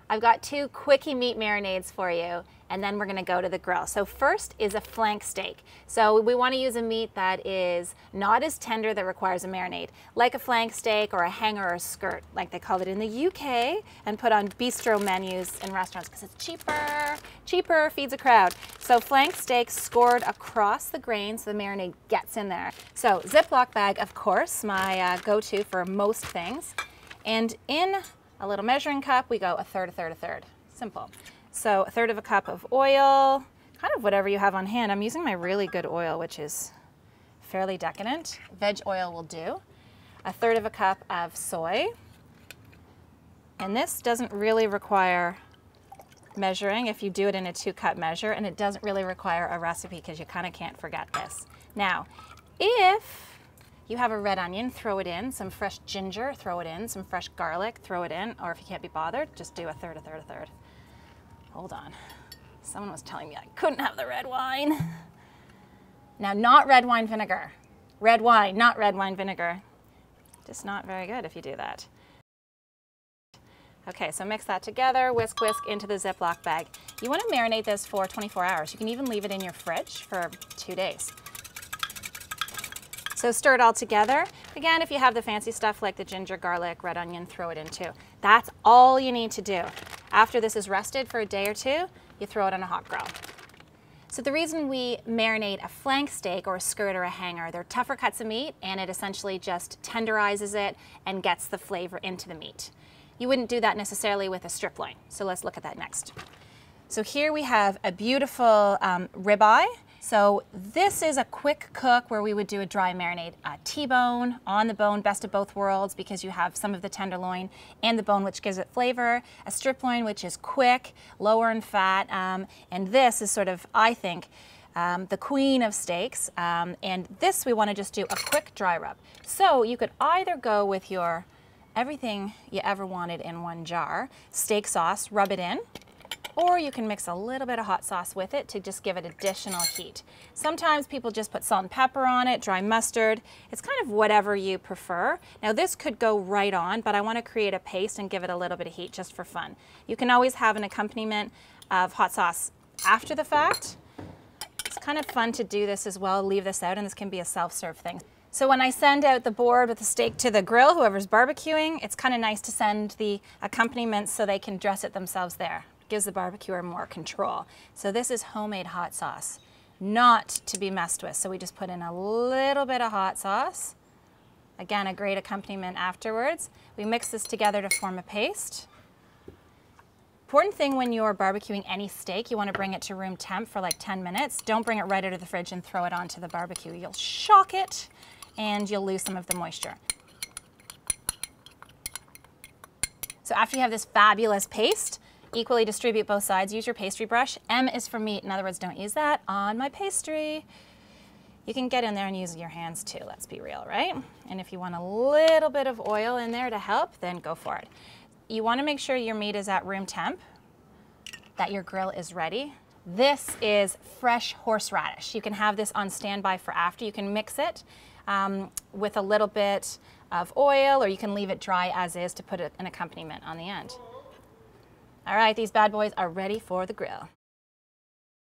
I've got two quickie meat marinades for you, and then we're gonna go to the grill. So first is a flank steak. So we wanna use a meat that is not as tender, that requires a marinade, like a flank steak or a hanger or a skirt, like they call it in the UK, and put on bistro menus in restaurants because it's cheaper. Cheaper feeds a crowd. So flank steak scored across the grain so the marinade gets in there. So Ziploc bag, of course, my go-to for most things. And in a little measuring cup, we go a third, a third, a third. Simple. So a third of a cup of oil, kind of whatever you have on hand. I'm using my really good oil, which is fairly decadent. Veg oil will do. A third of a cup of soy. And this doesn't really require measuring if you do it in a 2-cup measure, and it doesn't really require a recipe because you kind of can't forget this. Now, if you have a red onion, throw it in. Some fresh ginger, throw it in. Some fresh garlic, throw it in. Or if you can't be bothered, just do a third, a third, a third. Hold on. Someone was telling me I couldn't have the red wine. Now, not red wine vinegar. Red wine, not red wine vinegar. Just not very good if you do that. Okay, so mix that together, whisk, whisk into the Ziploc bag. You want to marinate this for 24 hours. You can even leave it in your fridge for 2 days. So stir it all together. Again, if you have the fancy stuff like the ginger, garlic, red onion, throw it in too. That's all you need to do. After this is rested for a day or two, you throw it on a hot grill. So the reason we marinate a flank steak or a skirt or a hanger, they're tougher cuts of meat, and it essentially just tenderizes it and gets the flavor into the meat. You wouldn't do that necessarily with a strip loin. So let's look at that next. So here we have a beautiful ribeye. So this is a quick cook where we would do a dry marinade. A T-bone, on the bone, best of both worlds because you have some of the tenderloin and the bone, which gives it flavor. A strip loin, which is quick, lower in fat, and this is sort of, I think, the queen of steaks. And this we want to just do a quick dry rub. So you could either go with your everything you ever wanted in one jar, steak sauce, rub it in, or you can mix a little bit of hot sauce with it to just give it additional heat. Sometimes people just put salt and pepper on it, dry mustard. It's kind of whatever you prefer. Now this could go right on, but I want to create a paste and give it a little bit of heat just for fun. You can always have an accompaniment of hot sauce after the fact. It's kind of fun to do this as well, leave this out, and this can be a self-serve thing. So when I send out the board with the steak to the grill, whoever's barbecuing, it's kind of nice to send the accompaniments so they can dress it themselves there. Gives the barbecuer more control. So this is homemade hot sauce, not to be messed with. So we just put in a little bit of hot sauce. Again, a great accompaniment afterwards. We mix this together to form a paste. Important thing when you're barbecuing any steak, you want to bring it to room temp for like 10 minutes. Don't bring it right out of the fridge and throw it onto the barbecue. You'll shock it and you'll lose some of the moisture. So after you have this fabulous paste, equally distribute both sides. Use your pastry brush. M is for meat. In other words, don't use that on my pastry. You can get in there and use your hands too, let's be real, right? And if you want a little bit of oil in there to help, then go for it. You want to make sure your meat is at room temp, that your grill is ready. This is fresh horseradish. You can have this on standby for after. You can mix it with a little bit of oil, or you can leave it dry as is to put an accompaniment on the end. All right, these bad boys are ready for the grill.